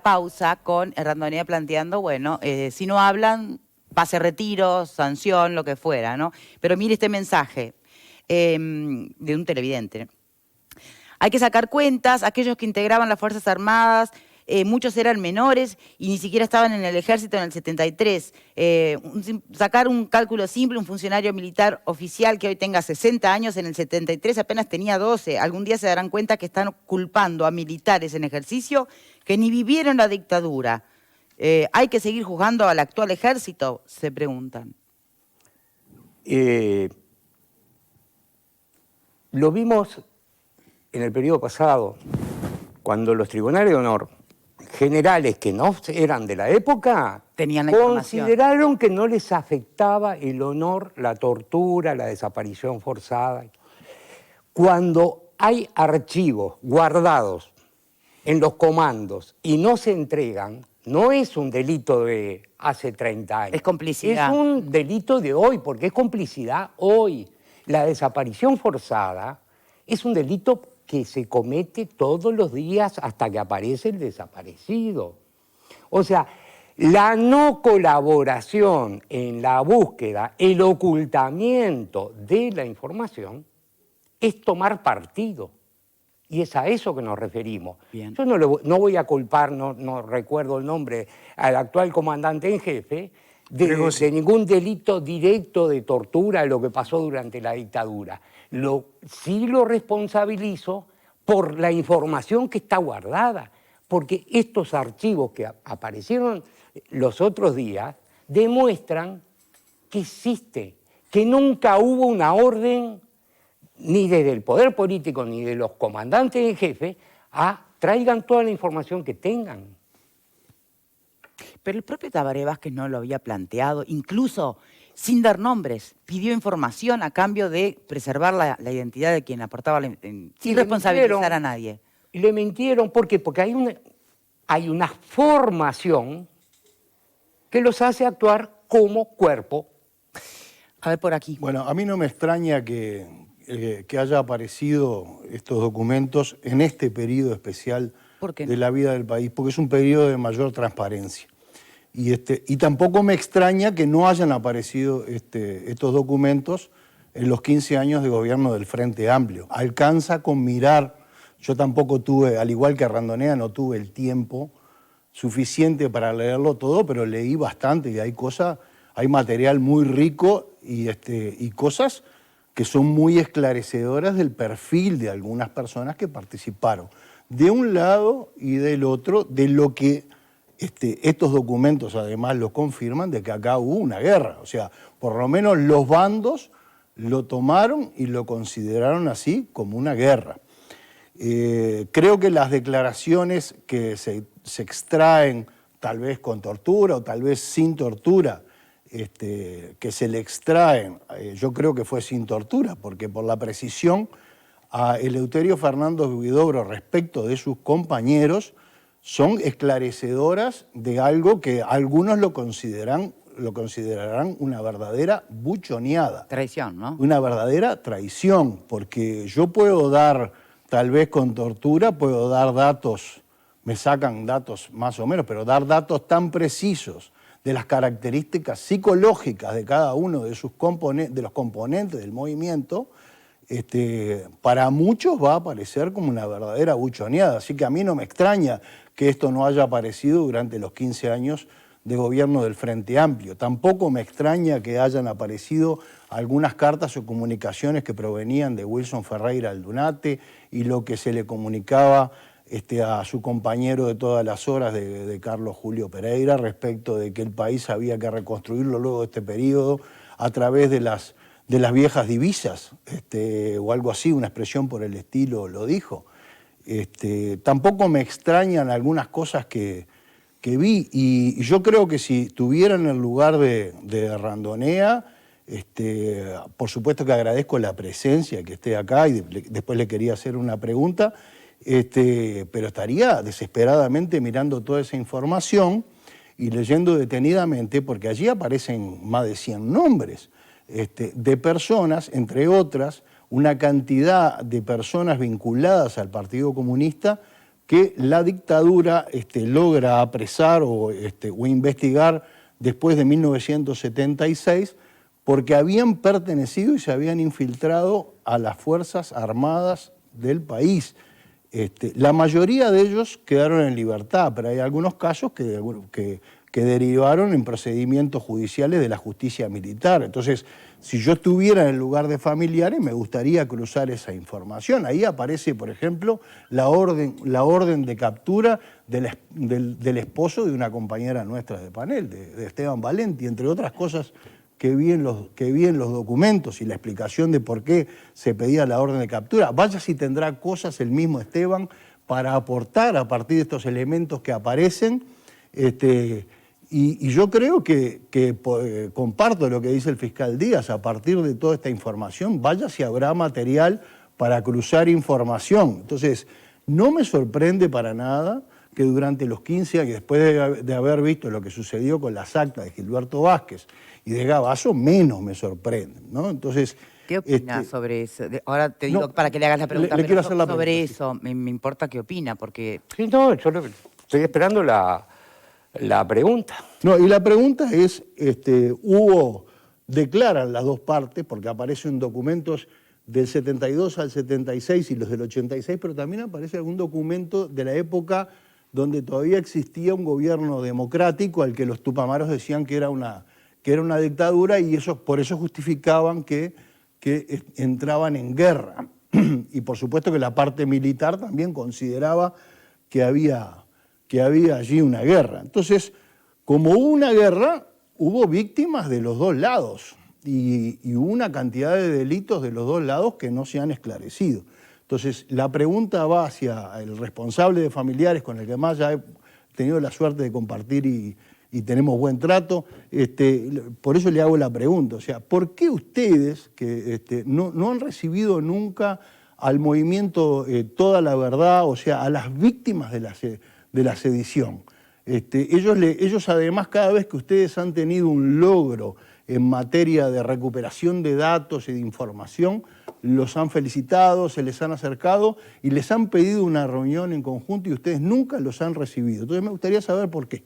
pausa con Randonea planteando, bueno, si no hablan, pase retiro, sanción, lo que fuera, ¿no? Pero mire este mensaje de un televidente. Hay que sacar cuentas, aquellos que integraban las Fuerzas Armadas, muchos eran menores y ni siquiera estaban en el ejército en el 73. Sacar un cálculo simple, un funcionario militar oficial que hoy tenga 60 años, en el 73 apenas tenía 12. Algún día se darán cuenta que están culpando a militares en ejercicio que ni vivieron la dictadura. ¿Hay que seguir juzgando al actual ejército?, se preguntan. Lo vimos en el periodo pasado, cuando los tribunales de honor generales que no eran de la época tenían la consideraron que no les afectaba el honor, la tortura, la desaparición forzada. Cuando hay archivos guardados en los comandos y no se entregan, no es un delito de hace 30 años. Es complicidad. Es un delito de hoy, porque es complicidad hoy. La desaparición forzada es un delito que se comete todos los días hasta que aparece el desaparecido. O sea, la no colaboración en la búsqueda, el ocultamiento de la información, es tomar partido. Y es a eso que nos referimos. Bien. Yo no voy a culpar, no recuerdo el nombre, al actual comandante en jefe de ningún delito directo de tortura de lo que pasó durante la dictadura. Sí lo responsabilizo por la información que está guardada, porque estos archivos que aparecieron los otros días demuestran que existe, que nunca hubo una orden ni desde el poder político ni de los comandantes en jefe a traigan toda la información que tengan. Pero el propio Tabaré Vázquez no lo había planteado, incluso sin dar nombres, pidió información a cambio de preservar la identidad de quien aportaba, sin responsabilizar a nadie. Y le mintieron, ¿por qué? Porque hay una formación que los hace actuar como cuerpo. A ver, por aquí. Bueno, a mí no me extraña que haya aparecido estos documentos en este periodo especial de la vida del país, porque es un periodo de mayor transparencia. Y tampoco me extraña que no hayan aparecido estos documentos en los 15 años de gobierno del Frente Amplio. Alcanza con mirar, yo tampoco tuve, al igual que Randonea, no tuve el tiempo suficiente para leerlo todo, pero leí bastante y hay material muy rico y cosas que son muy esclarecedoras del perfil de algunas personas que participaron, de un lado y del otro, de lo que estos documentos además lo confirman, de que acá hubo una guerra. O sea, por lo menos los bandos lo tomaron y lo consideraron así como una guerra. Creo que las declaraciones que se extraen, tal vez con tortura o tal vez sin tortura, que se le extraen, yo creo que fue sin tortura, porque por la precisión a Eleuterio Fernández Huidobro respecto de sus compañeros son esclarecedoras de algo que algunos lo considerarán una verdadera buchoneada. Traición, ¿no? Una verdadera traición, porque yo puedo dar, tal vez con tortura, puedo dar datos, me sacan datos más o menos, pero dar datos tan precisos de las características psicológicas de cada uno de los componentes del movimiento, para muchos va a parecer como una verdadera buchoneada. Así que a mí no me extraña que esto no haya aparecido durante los 15 años de gobierno del Frente Amplio. Tampoco me extraña que hayan aparecido algunas cartas o comunicaciones que provenían de Wilson Ferreira Aldunate y lo que se le comunicaba a su compañero de todas las horas de Carlos Julio Pereira respecto de que el país había que reconstruirlo luego de este periodo a través de las viejas divisas, o algo así, una expresión por el estilo lo dijo. Tampoco me extrañan algunas cosas que vi, y yo creo que si estuviera en el lugar de Randonea, por supuesto que agradezco la presencia, que esté acá, y después le quería hacer una pregunta, pero estaría desesperadamente mirando toda esa información y leyendo detenidamente, porque allí aparecen más de 100 nombres de personas, entre otras, una cantidad de personas vinculadas al Partido Comunista, que la dictadura logra apresar o investigar después de 1976, porque habían pertenecido y se habían infiltrado a las Fuerzas Armadas del país. La mayoría de ellos quedaron en libertad, pero hay algunos casos que derivaron en procedimientos judiciales de la justicia militar. Entonces, si yo estuviera en el lugar de familiares, me gustaría cruzar esa información. Ahí aparece, por ejemplo, la orden de captura del esposo de una compañera nuestra de panel, de Esteban Valenti, entre otras cosas que vi en los documentos y la explicación de por qué se pedía la orden de captura. Vaya si tendrá cosas el mismo Esteban para aportar a partir de estos elementos que aparecen. Y yo creo que comparto lo que dice el fiscal Díaz. A partir de toda esta información, vaya si habrá material para cruzar información. Entonces, no me sorprende para nada que durante los 15 años, después de haber visto lo que sucedió con las actas de Gilberto Vázquez y de Gabazo, menos me sorprende, ¿no? Entonces, ¿qué opinas sobre eso? Ahora te digo para que le hagas la pregunta, le quiero hacer la sobre pregunta, eso me importa qué opina, porque... Sí, no, yo estoy esperando la pregunta. No, y la pregunta es, declaran las dos partes, porque aparecen documentos del 72 al 76 y los del 86, pero también aparece algún documento de la época donde todavía existía un gobierno democrático al que los tupamaros decían que era una dictadura, y por eso justificaban que entraban en guerra. Y por supuesto que la parte militar también consideraba que había allí una guerra. Entonces, como hubo una guerra, hubo víctimas de los dos lados y hubo una cantidad de delitos de los dos lados que no se han esclarecido. Entonces, la pregunta va hacia el responsable de familiares con el que más ya he tenido la suerte de compartir y tenemos buen trato. Por eso le hago la pregunta, o sea, ¿por qué ustedes que no han recibido nunca al movimiento Toda la Verdad, o sea, a las víctimas de la sedición? Ellos además, cada vez que ustedes han tenido un logro en materia de recuperación de datos y de información, los han felicitado, se les han acercado y les han pedido una reunión en conjunto, y ustedes nunca los han recibido. Entonces me gustaría saber por qué.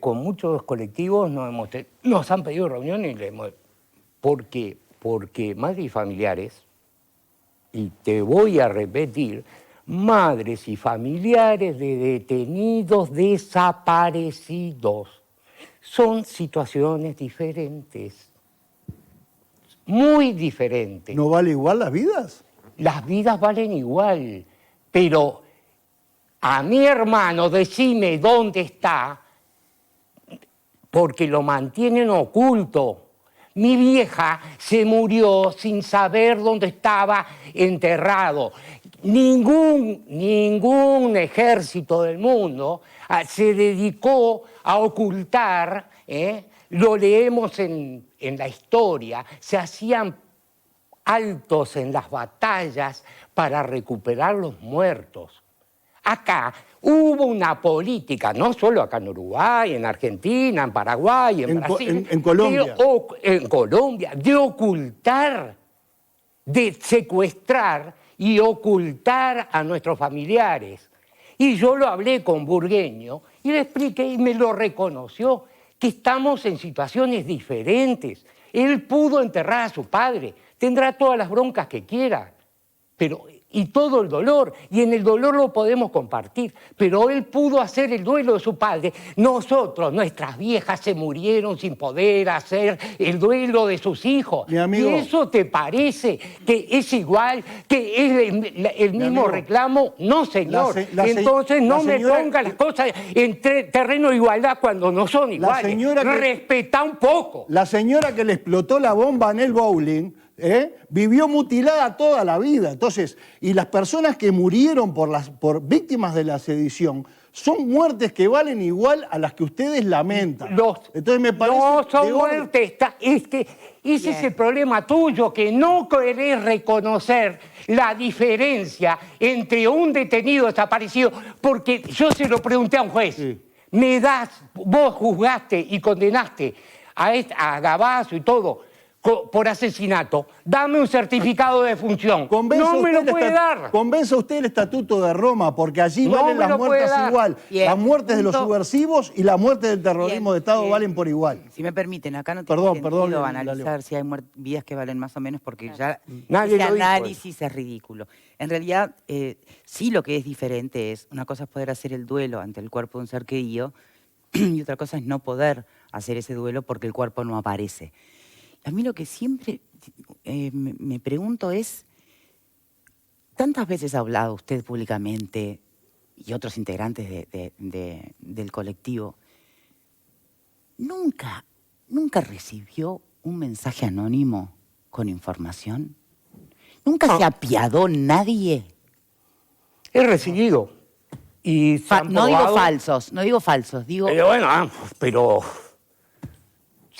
Con muchos colectivos nos han pedido reuniones. ¿Por qué? Porque madres y familiares, y te voy a repetir, madres y familiares de detenidos desaparecidos, son situaciones diferentes, muy diferentes. ¿No vale igual las vidas? Las vidas valen igual, pero a mi hermano decime dónde está, porque lo mantienen oculto. Mi vieja se murió sin saber dónde estaba enterrado. Ningún ejército del mundo se dedicó a ocultar, lo leemos en la historia, se hacían altos en las batallas para recuperar los muertos. Acá hubo una política, no solo acá en Uruguay, en Argentina, en Paraguay, en Brasil, en Colombia. En Colombia, de ocultar, de secuestrar y ocultar a nuestros familiares. Y yo lo hablé con Burgueño y le expliqué y me lo reconoció, que estamos en situaciones diferentes. Él pudo enterrar a su padre, tendrá todas las broncas que quiera, y todo el dolor, y en el dolor lo podemos compartir, pero él pudo hacer el duelo de su padre. Nosotros, nuestras viejas se murieron sin poder hacer el duelo de sus hijos. Mi amigo, ¿Y eso te parece que es igual, que es el mismo amigo, reclamo? No, señor. Entonces no me ponga las cosas en terreno de igualdad cuando no son iguales. Respetá un poco. La señora que le explotó la bomba en el bowling, vivió mutilada toda la vida. Entonces, y las personas que murieron por víctimas de la sedición son muertes que valen igual a las que ustedes lamentan. Entonces me parece no son muertes. Ese es el problema tuyo, que no querés reconocer la diferencia entre un detenido desaparecido, porque yo se lo pregunté a un juez. Sí. Vos juzgaste y condenaste a Gabazo y todo. por asesinato, dame un certificado de defunción. No me lo puede dar. Convenza usted el Estatuto de Roma, porque allí valen las muertes igual. Bien. Las muertes de los subversivos y las muertes del terrorismo de Estado valen por igual. Si me permiten, acá no tiene Perdón, sentido analizar si hay vidas que valen más o menos, porque ya Nadie ese lo dijo análisis es ridículo. En realidad, sí, lo que es diferente es, una cosa es poder hacer el duelo ante el cuerpo de un ser querido y otra cosa es no poder hacer ese duelo porque el cuerpo no aparece. A mí lo que siempre me pregunto es, tantas veces ha hablado usted públicamente y otros integrantes del colectivo, ¿nunca recibió un mensaje anónimo con información? ¿Nunca se apiadó nadie? He recibido. Y No digo falsos, digo... Pero bueno, pero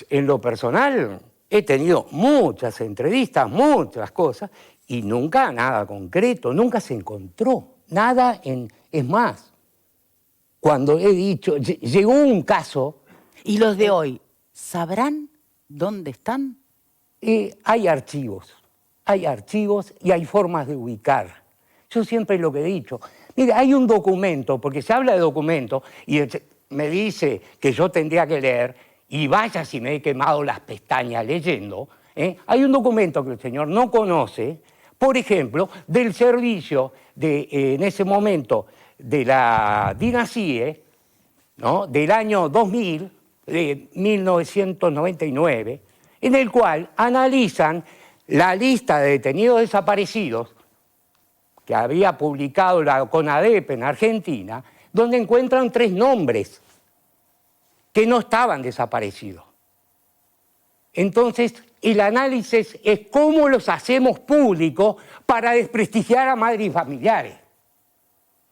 en lo personal he tenido muchas entrevistas, muchas cosas, y nunca nada concreto, nunca se encontró nada en... Es más, cuando he dicho, llegó un caso... ¿Y los de hoy sabrán dónde están? Hay archivos y hay formas de ubicar. Yo siempre lo que he dicho, mire, hay un documento, porque se habla de documento, y me dice que yo tendría que leer, y vaya si me he quemado las pestañas leyendo, hay un documento que el señor no conoce, por ejemplo, del servicio en ese momento de la DINASIE, ¿no?, del año 2000, de 1999, en el cual analizan la lista de detenidos desaparecidos que había publicado la CONADEP en Argentina, donde encuentran 3 nombres que no estaban desaparecidos. Entonces, el análisis es cómo los hacemos públicos para desprestigiar a madres y familiares,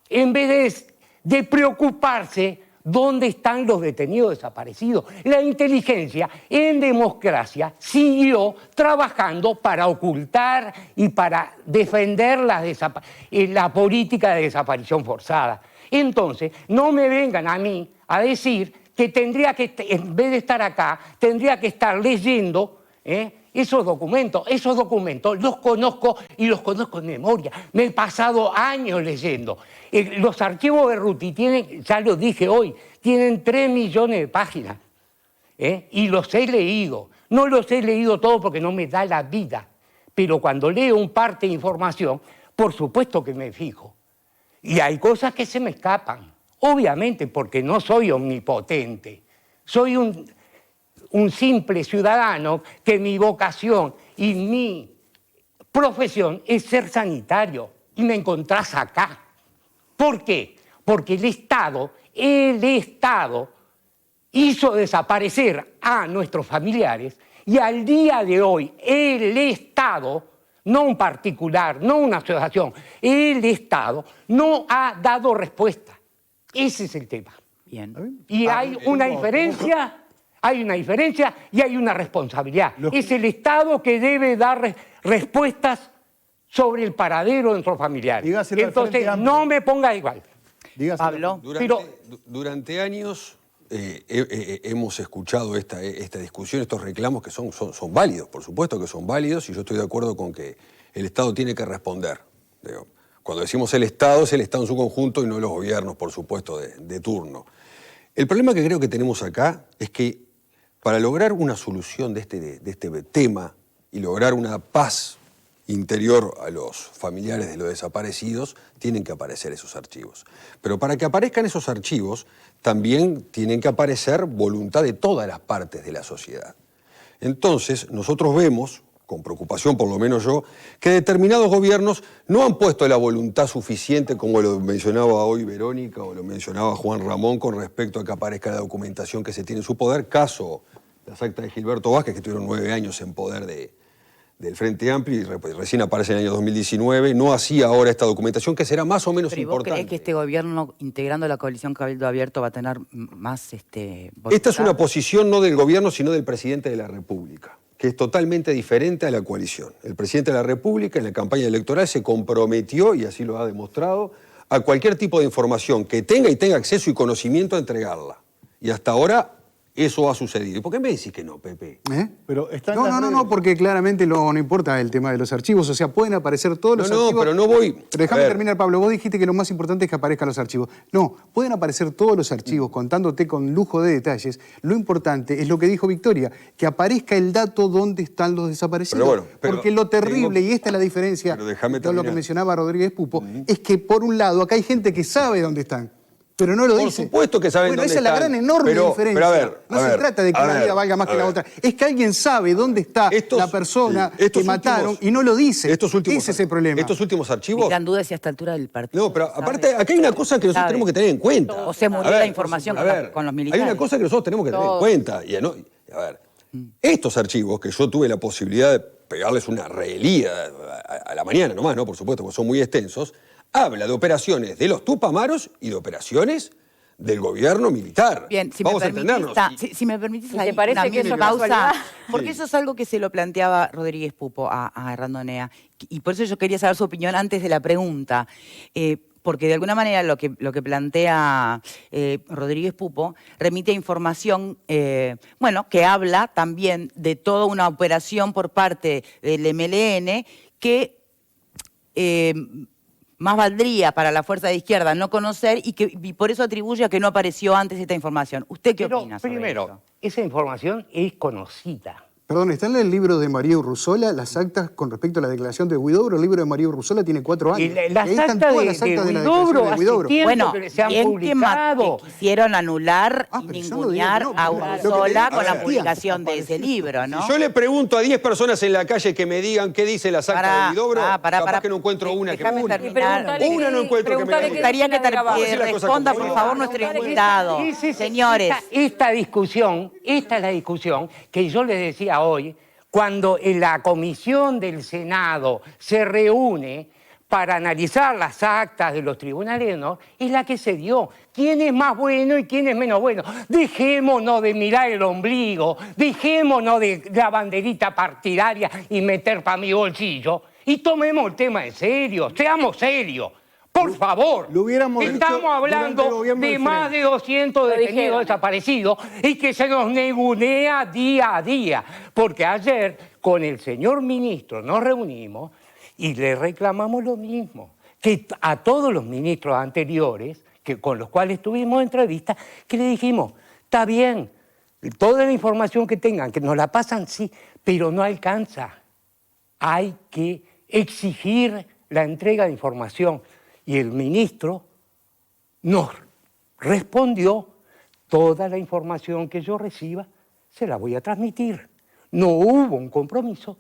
en vez de preocuparse dónde están los detenidos desaparecidos. La inteligencia en democracia siguió trabajando para ocultar y para defender la política de desaparición forzada. Entonces, no me vengan a mí a decir que tendría que, en vez de estar acá, tendría que estar leyendo esos documentos. Esos documentos los conozco y los conozco en memoria. Me he pasado años leyendo. Los archivos de Ruti tienen, ya lo dije hoy, tienen 3 millones de páginas. Y los he leído. No los he leído todos porque no me da la vida. Pero cuando leo un parte de información, por supuesto que me fijo. Y hay cosas que se me escapan. Obviamente porque no soy omnipotente. Soy un simple ciudadano que mi vocación y mi profesión es ser sanitario. Y me encontrás acá. ¿Por qué? Porque el Estado hizo desaparecer a nuestros familiares y al día de hoy el Estado, no un particular, no una asociación, el Estado no ha dado respuesta. Ese es el tema. Bien. Y hay una diferencia y hay una responsabilidad. Es el Estado que debe dar respuestas sobre el paradero de nuestros familiares. Entonces, no me ponga igual. Pablo. Durante años hemos escuchado esta discusión, estos reclamos que son válidos, por supuesto que son válidos, y yo estoy de acuerdo con que el Estado tiene que responder. Cuando decimos el Estado, es el Estado en su conjunto y no los gobiernos, por supuesto, de turno. El problema que creo que tenemos acá es que para lograr una solución de este tema y lograr una paz interior a los familiares de los desaparecidos, tienen que aparecer esos archivos. Pero para que aparezcan esos archivos, también tienen que aparecer voluntad de todas las partes de la sociedad. Entonces, nosotros vemos, con preocupación por lo menos yo, que determinados gobiernos no han puesto la voluntad suficiente, como lo mencionaba hoy Verónica o lo mencionaba Juan Ramón, con respecto a que aparezca la documentación que se tiene en su poder. Caso, las actas de Gilberto Vázquez, que estuvieron 9 años en poder del Frente Amplio y recién aparece en el año 2019, no hacía ahora esta documentación que será más o menos importante. ¿Pero vos creés que este gobierno, integrando la coalición Cabildo Abierto, va a tener más voluntad? Esta es una posición no del gobierno, sino del presidente de la República, que es totalmente diferente a la coalición. El presidente de la República en la campaña electoral se comprometió, y así lo ha demostrado, a cualquier tipo de información que tenga y tenga acceso y conocimiento a entregarla. Y hasta ahora eso ha sucedido. ¿Y por qué me decís que no, Pepe? Pero está en No, las no, no, redes. no, porque claramente no importa el tema de los archivos. O sea, pueden aparecer todos los archivos. No, pero no voy... Pero déjame terminar, Pablo. Vos dijiste que lo más importante es que aparezcan los archivos. No, pueden aparecer todos los archivos contándote con lujo de detalles. Lo importante es lo que dijo Victoria, que aparezca el dato donde están los desaparecidos. Pero bueno, porque lo terrible, y esta es la diferencia Pero déjame de todo lo que terminar. mencionaba Rodríguez Pupo, es que por un lado acá hay gente que sabe dónde están. Pero no lo Por dice. supuesto que saben bueno, dónde esa es la están. gran enorme Pero diferencia. a ver, no se trata de que una vida valga más que la otra. Es que alguien sabe dónde está la persona que mataron y no lo dice. Ese es el problema. Estos últimos Mi archivos... gran duda es si a esta altura del partido. No, pero aparte, acá hay una cosa que nosotros tenemos que tener en cuenta. O se murió la información con los militares. Hay una cosa que nosotros tenemos que tener en cuenta. Y, a ver, estos archivos que yo tuve la posibilidad de pegarles una reelía a la mañana nomás, ¿no? Por supuesto, porque son muy extensos, habla de operaciones de los Tupamaros y de operaciones del gobierno militar. Bien, si Vamos me a entendernos. permitís, si me permitís ¿Y te ahí parece una que eso es pausa, casualidad? porque eso es algo que se lo planteaba Rodríguez Pupo a Randonea, y por eso yo quería saber su opinión antes de la pregunta, porque de alguna manera lo que plantea Rodríguez Pupo remite a información, que habla también de toda una operación por parte del MLN que más valdría para la fuerza de izquierda no conocer y por eso atribuye a que no apareció antes esta información. ¿Usted qué opina sobre primero, eso? esa información es conocida. Perdón, ¿está en el libro de María Urruzola las actas con respecto a la declaración de Huidobro? El libro de María Urruzola tiene 4 años. Y las ahí están actas todas de las actas de la Huidobro, declaración de Huidobro. hace tiempo Bueno, que se han bien publicado. que quisieron anular y pero yo no digo ningunear que no, a pero lo que te Urruzola digo, con la a ver, publicación de ese libro, ¿no? Si yo le pregunto a 10 personas en la calle que me digan qué dice las actas de Huidobro, capaz que no encuentro una que Déjame me terminar. Una no encuentro que me Me gustaría que responda, por favor, nuestro invitado. Señores. Esta es la discusión que yo les decía hoy, cuando en la comisión del Senado se reúne para analizar las actas de los tribunales, ¿no? Es la que se dio. ¿Quién es más bueno y quién es menos bueno? Dejémonos de mirar el ombligo, dejémonos de la banderita partidaria y meter para mi bolsillo y tomemos el tema en serio, seamos serios. Por favor, Lo hubiéramos dicho estamos durante el hablando gobierno de del más Frente. de 200 detenidos desaparecidos y que se nos negunea día a día. Porque ayer con el señor ministro nos reunimos y le reclamamos lo mismo, que a todos los ministros anteriores con los cuales tuvimos entrevistas, que le dijimos, está bien, toda la información que tengan, que nos la pasan, sí, pero no alcanza. Hay que exigir la entrega de información. Y el ministro nos respondió, toda la información que yo reciba se la voy a transmitir. No hubo un compromiso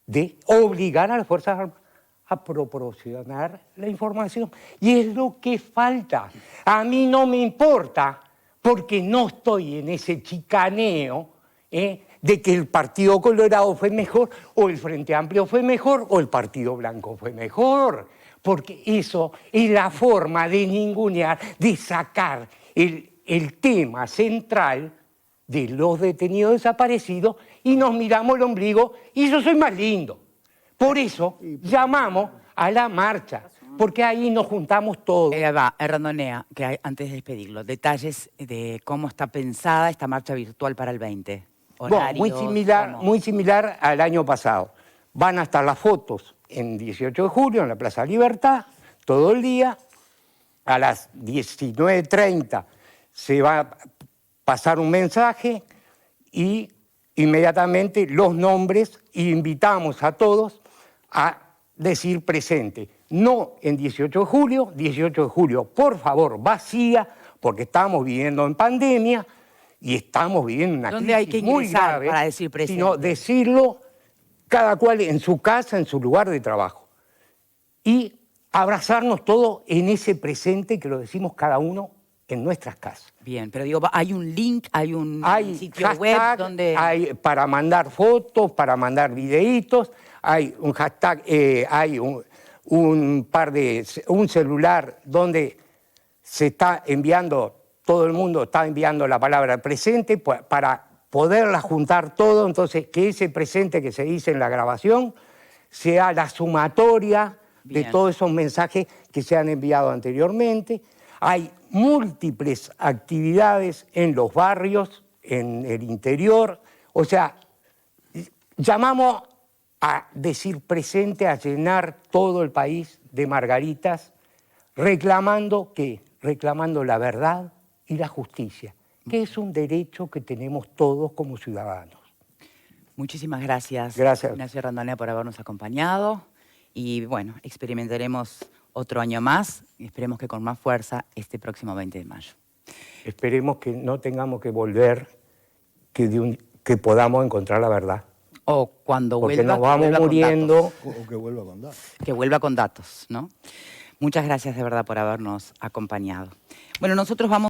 de obligar a las Fuerzas Armadas a proporcionar la información. Y es lo que falta. A mí no me importa, porque no estoy en ese chicaneo de que el Partido Colorado fue mejor, o el Frente Amplio fue mejor, o el Partido Blanco fue mejor. Porque eso es la forma de ningunear, de sacar el tema central de los detenidos desaparecidos y nos miramos el ombligo y yo soy más lindo. Por eso llamamos a la marcha, porque ahí nos juntamos todos. Randonea, antes de despedirlo, detalles de cómo está pensada esta marcha virtual para el 20. Bueno, muy similar al año pasado. Van a estar las fotos en 18 de julio en la Plaza Libertad, todo el día. A las 19:30 se va a pasar un mensaje y inmediatamente los nombres, y invitamos a todos a decir presente. No en 18 de julio, por favor, vacía, porque estamos viviendo en pandemia y estamos viviendo una ¿Dónde hay que crisis muy ingresar grave, para decir presente? sino decirlo cada cual en su casa, en su lugar de trabajo. Y abrazarnos todos en ese presente que lo decimos cada uno en nuestras casas. Bien, pero digo, hay un link, hay un sitio hashtag, web donde... hay para mandar fotos, para mandar videitos, hay un hashtag, hay un celular donde se está enviando, todo el mundo está enviando la palabra presente para poderla juntar todo, entonces que ese presente que se dice en la grabación sea la sumatoria de todos esos mensajes que se han enviado anteriormente. Hay múltiples actividades en los barrios en el interior. O sea, llamamos a decir presente, a llenar todo el país de margaritas, reclamando ¿qué? Reclamando la verdad y la justicia, que es un derecho que tenemos todos como ciudadanos. Muchísimas gracias, Gracias. Ignacio Randonea, por habernos acompañado. Y bueno, experimentaremos otro año más y esperemos que con más fuerza este próximo 20 de mayo. Esperemos que no tengamos que volver, que podamos encontrar la verdad. O cuando Porque vuelva, nos vamos vuelva con muriendo. datos. O que vuelva con datos. Que vuelva con datos, ¿no? Muchas gracias de verdad por habernos acompañado. Bueno, nosotros vamos